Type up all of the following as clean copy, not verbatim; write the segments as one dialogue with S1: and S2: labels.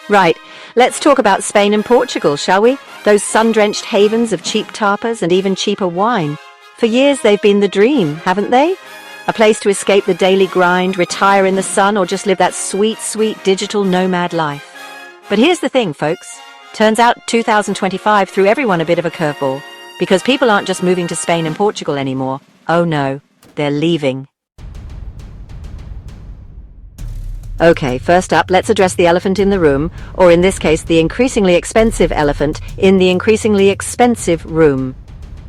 S1: Right, let's talk about Spain and Portugal, shall we? Those sun-drenched havens of cheap tapas and even cheaper wine. For years they've been the dream, haven't they? A place to escape the daily grind, retire in the sun, or just live that sweet, sweet digital nomad life. But here's the thing, folks. Turns out 2025 threw everyone a bit of a curveball, because people aren't just moving to Spain and Portugal anymore. Oh no, they're leaving. Okay, first up, let's address the elephant in the room, or in this case, the increasingly expensive elephant in the increasingly expensive room.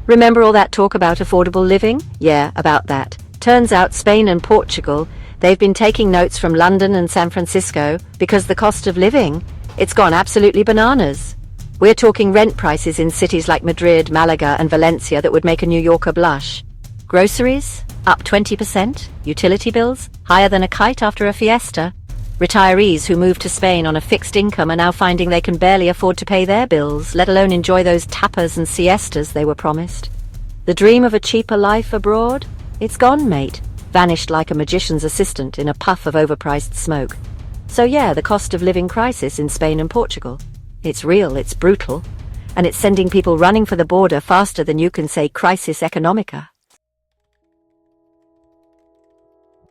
S1: Remember all that talk about affordable living? Yeah, about that. Turns out Spain and Portugal, they've been taking notes from London and San Francisco because the cost of living, it's gone absolutely bananas. We're talking rent prices in cities like Madrid, Malaga and Valencia that would make a New Yorker blush. Groceries, up 20%. Utility bills, higher than a kite after a fiesta. Retirees who moved to Spain on a fixed income are now finding they can barely afford to pay their bills, let alone enjoy those tapas and siestas they were promised. The dream of a cheaper life abroad? It's gone, mate. Vanished like a magician's assistant in a puff of overpriced smoke. So yeah, the cost of living crisis in Spain and Portugal. It's real, it's brutal, and it's sending people running for the border faster than you can say crisis economica.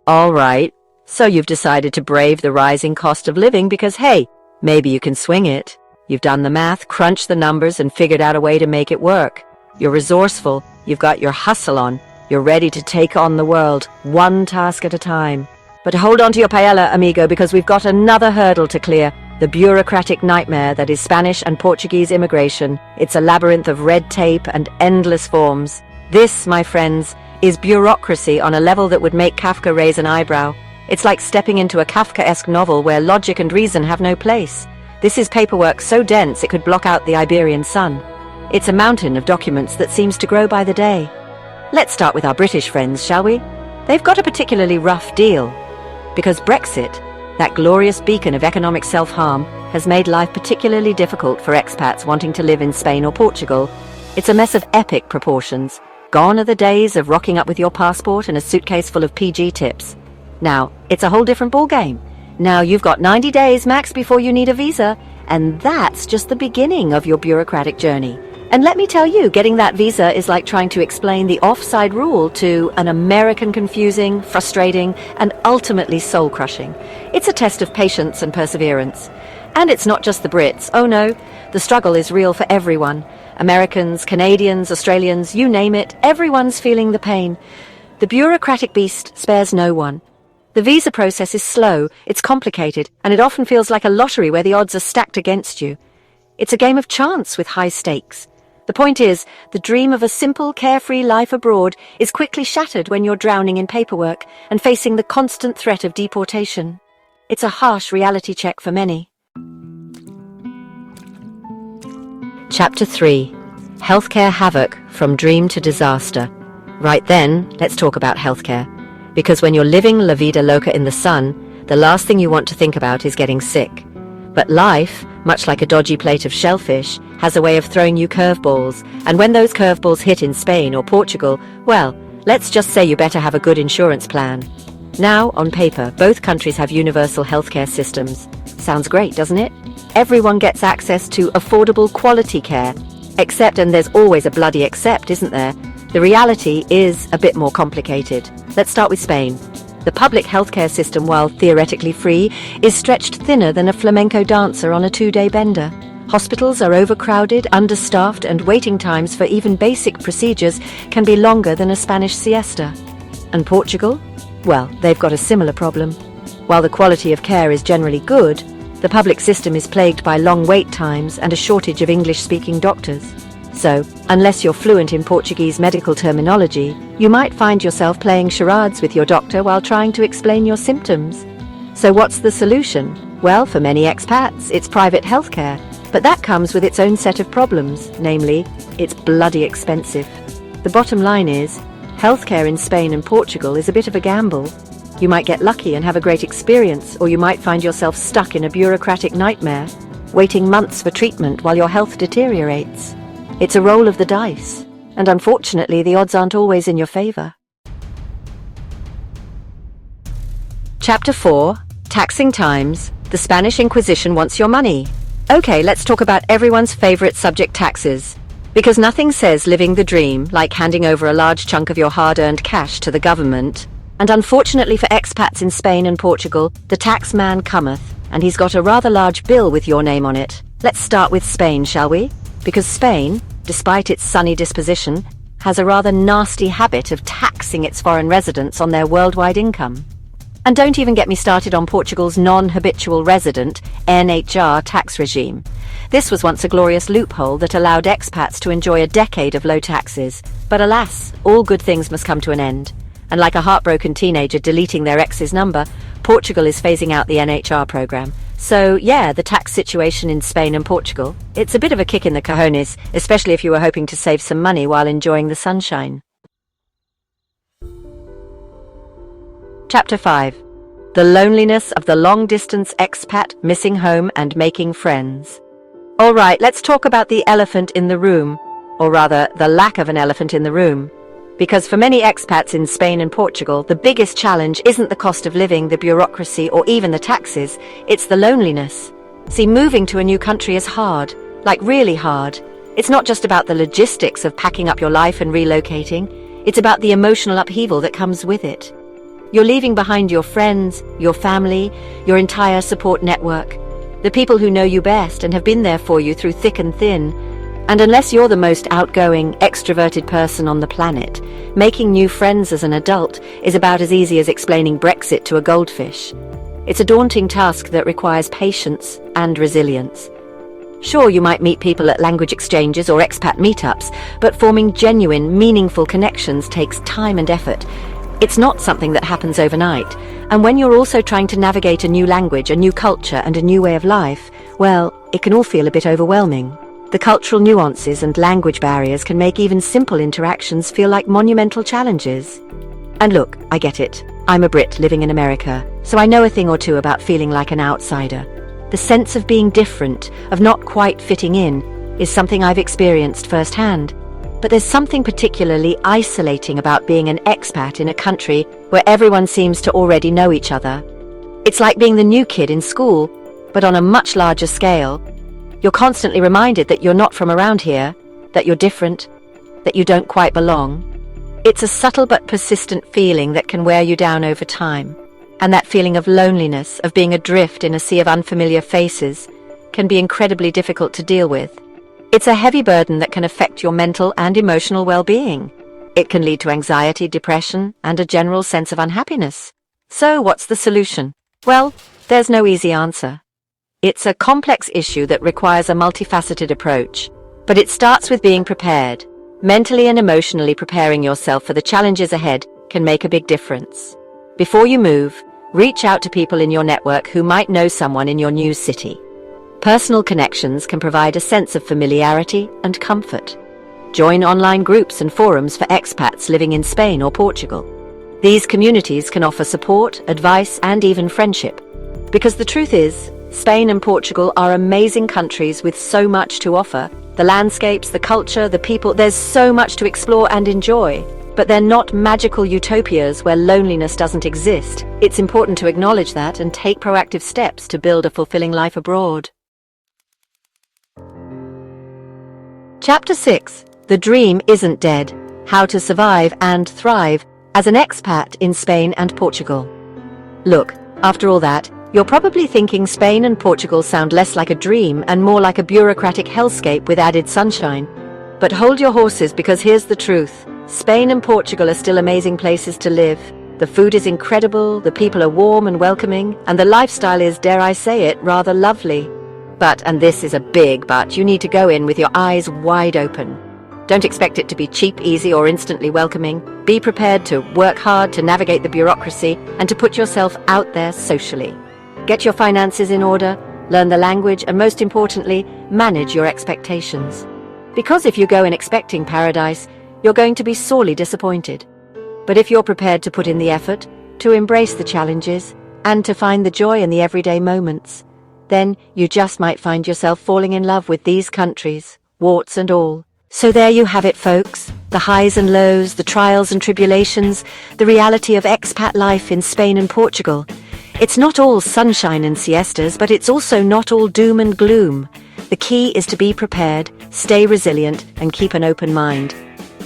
S1: All right, so you've decided to brave the rising cost of living because, hey, maybe you can swing it. You've done the math, crunched the numbers, and figured out a way to make it work. You're resourceful, you've got your hustle on, you're ready to take on the world, one task at a time. But hold on to your paella, amigo, because we've got another hurdle to clear. The bureaucratic nightmare that is Spanish and Portuguese immigration. It's a labyrinth of red tape and endless forms. This, my friends, is bureaucracy on a level that would make Kafka raise an eyebrow. It's like stepping into a Kafkaesque novel where logic and reason have no place. This is paperwork so dense it could block out the Iberian sun. It's a mountain of documents that seems to grow by the day. Let's start with our British friends, shall we? They've got a particularly rough deal. Because Brexit, that glorious beacon of economic self-harm, has made life particularly difficult for expats wanting to live in Spain or Portugal. It's a mess of epic proportions. Gone are the days of rocking up with your passport and a suitcase full of PG tips. Now, it's a whole different ballgame. Now you've got 90 days max before you need a visa, and that's just the beginning of your bureaucratic journey. And let me tell you, getting that visa is like trying to explain the offside rule to an American confusing, frustrating, and ultimately soul-crushing. It's a test of patience and perseverance. And it's not just the Brits. Oh no, the struggle is real for everyone. Americans, Canadians, Australians, you name it, everyone's feeling the pain. The bureaucratic beast spares no one. The visa process is slow, it's complicated, and it often feels like a lottery where the odds are stacked against you. It's a game of chance with high stakes. The point is, the dream of a simple, carefree life abroad is quickly shattered when you're drowning in paperwork and facing the constant threat of deportation. It's a harsh reality check for many. Chapter 3. Healthcare Havoc from Dream to Disaster. Right then, let's talk about healthcare. Because when you're living La Vida Loca in the sun, the last thing you want to think about is getting sick. But life, much like a dodgy plate of shellfish, has a way of throwing you curveballs, and when those curveballs hit in Spain or Portugal, well, let's just say you better have a good insurance plan. Now, on paper, both countries have universal healthcare systems. Sounds great, doesn't it? Everyone gets access to affordable quality care. Except, and there's always a bloody except, isn't there? The reality is a bit more complicated. Let's start with Spain. The public healthcare system, while theoretically free, is stretched thinner than a flamenco dancer on a 2-day bender. Hospitals are overcrowded, understaffed, and waiting times for even basic procedures can be longer than a Spanish siesta. And Portugal? Well, they've got a similar problem. While the quality of care is generally good, the public system is plagued by long wait times and a shortage of English-speaking doctors. So, unless you're fluent in Portuguese medical terminology, you might find yourself playing charades with your doctor while trying to explain your symptoms. So what's the solution? Well, for many expats, it's private healthcare. But that comes with its own set of problems, namely, it's bloody expensive. The bottom line is, healthcare in Spain and Portugal is a bit of a gamble. You might get lucky and have a great experience, or you might find yourself stuck in a bureaucratic nightmare, waiting months for treatment while your health deteriorates. It's a roll of the dice, and unfortunately the odds aren't always in your favor. Chapter 4. Taxing Times, The Spanish Inquisition wants your money. Okay, let's talk about everyone's favorite subject, taxes. Because nothing says living the dream like handing over a large chunk of your hard-earned cash to the government. And unfortunately for expats in Spain and Portugal, the tax man cometh, and he's got a rather large bill with your name on it. Let's start with Spain, shall we? Because Spain, despite its sunny disposition, has a rather nasty habit of taxing its foreign residents on their worldwide income. And don't even get me started on Portugal's non-habitual resident, NHR, tax regime. This was once a glorious loophole that allowed expats to enjoy a decade of low taxes. But alas, all good things must come to an end. And like a heartbroken teenager deleting their ex's number, Portugal is phasing out the NHR program. So yeah, the tax situation in Spain and Portugal, it's a bit of a kick in the cojones, especially if you were hoping to save some money while enjoying the sunshine. Chapter 5. The loneliness of the long-distance expat missing home and making friends. All right, let's talk about the elephant in the room, or rather, the lack of an elephant in the room. Because for many expats in Spain and Portugal, the biggest challenge isn't the cost of living, the bureaucracy, or even the taxes, it's the loneliness. See, moving to a new country is hard, like really hard. It's not just about the logistics of packing up your life and relocating, it's about the emotional upheaval that comes with it. You're leaving behind your friends, your family, your entire support network, the people who know you best and have been there for you through thick and thin. And unless you're the most outgoing, extroverted person on the planet, making new friends as an adult is about as easy as explaining Brexit to a goldfish. It's a daunting task that requires patience and resilience. Sure, you might meet people at language exchanges or expat meetups, but forming genuine, meaningful connections takes time and effort. It's not something that happens overnight. And when you're also trying to navigate a new language, a new culture, and a new way of life, well, it can all feel a bit overwhelming. The cultural nuances and language barriers can make even simple interactions feel like monumental challenges. And look, I get it. I'm a Brit living in America, so I know a thing or two about feeling like an outsider. The sense of being different, of not quite fitting in, is something I've experienced firsthand. But there's something particularly isolating about being an expat in a country where everyone seems to already know each other. It's like being the new kid in school, but on a much larger scale. You're constantly reminded that you're not from around here, that you're different, that you don't quite belong. It's a subtle but persistent feeling that can wear you down over time. And that feeling of loneliness, of being adrift in a sea of unfamiliar faces, can be incredibly difficult to deal with. It's a heavy burden that can affect your mental and emotional well-being. It can lead to anxiety, depression, and a general sense of unhappiness. So what's the solution? Well, there's no easy answer. It's a complex issue that requires a multifaceted approach. But it starts with being prepared. Mentally and emotionally preparing yourself for the challenges ahead can make a big difference. Before you move, reach out to people in your network who might know someone in your new city. Personal connections can provide a sense of familiarity and comfort. Join online groups and forums for expats living in Spain or Portugal. These communities can offer support, advice, and even friendship. Because the truth is, Spain and Portugal are amazing countries with so much to offer. The landscapes, the culture, the people, there's so much to explore and enjoy. But they're not magical utopias where loneliness doesn't exist. It's important to acknowledge that and take proactive steps to build a fulfilling life abroad. Chapter 6. The Dream Isn't Dead. How to Survive and Thrive as an Expat in Spain and Portugal. Look, after all that, you're probably thinking Spain and Portugal sound less like a dream and more like a bureaucratic hellscape with added sunshine. But hold your horses, because here's the truth. Spain and Portugal are still amazing places to live. The food is incredible, the people are warm and welcoming, and the lifestyle is, dare I say it, rather lovely. But, and this is a big but, you need to go in with your eyes wide open. Don't expect it to be cheap, easy, or instantly welcoming. Be prepared to work hard to navigate the bureaucracy and to put yourself out there socially. Get your finances in order, learn the language, and most importantly, manage your expectations. Because if you go in expecting paradise, you're going to be sorely disappointed. But if you're prepared to put in the effort, to embrace the challenges, and to find the joy in the everyday moments, then you just might find yourself falling in love with these countries, warts and all. So there you have it, folks. The highs and lows, the trials and tribulations, the reality of expat life in Spain and Portugal. It's not all sunshine and siestas, but it's also not all doom and gloom. The key is to be prepared, stay resilient, and keep an open mind.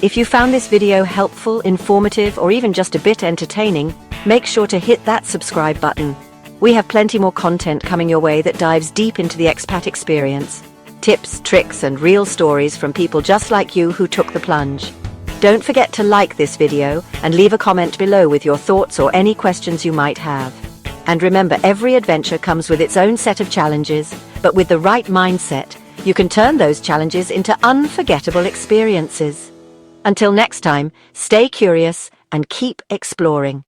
S1: If you found this video helpful, informative, or even just a bit entertaining, make sure to hit that subscribe button. We have plenty more content coming your way that dives deep into the expat experience. Tips, tricks, and real stories from people just like you who took the plunge. Don't forget to like this video and leave a comment below with your thoughts or any questions you might have. And remember, every adventure comes with its own set of challenges, but with the right mindset, you can turn those challenges into unforgettable experiences. Until next time, stay curious and keep exploring.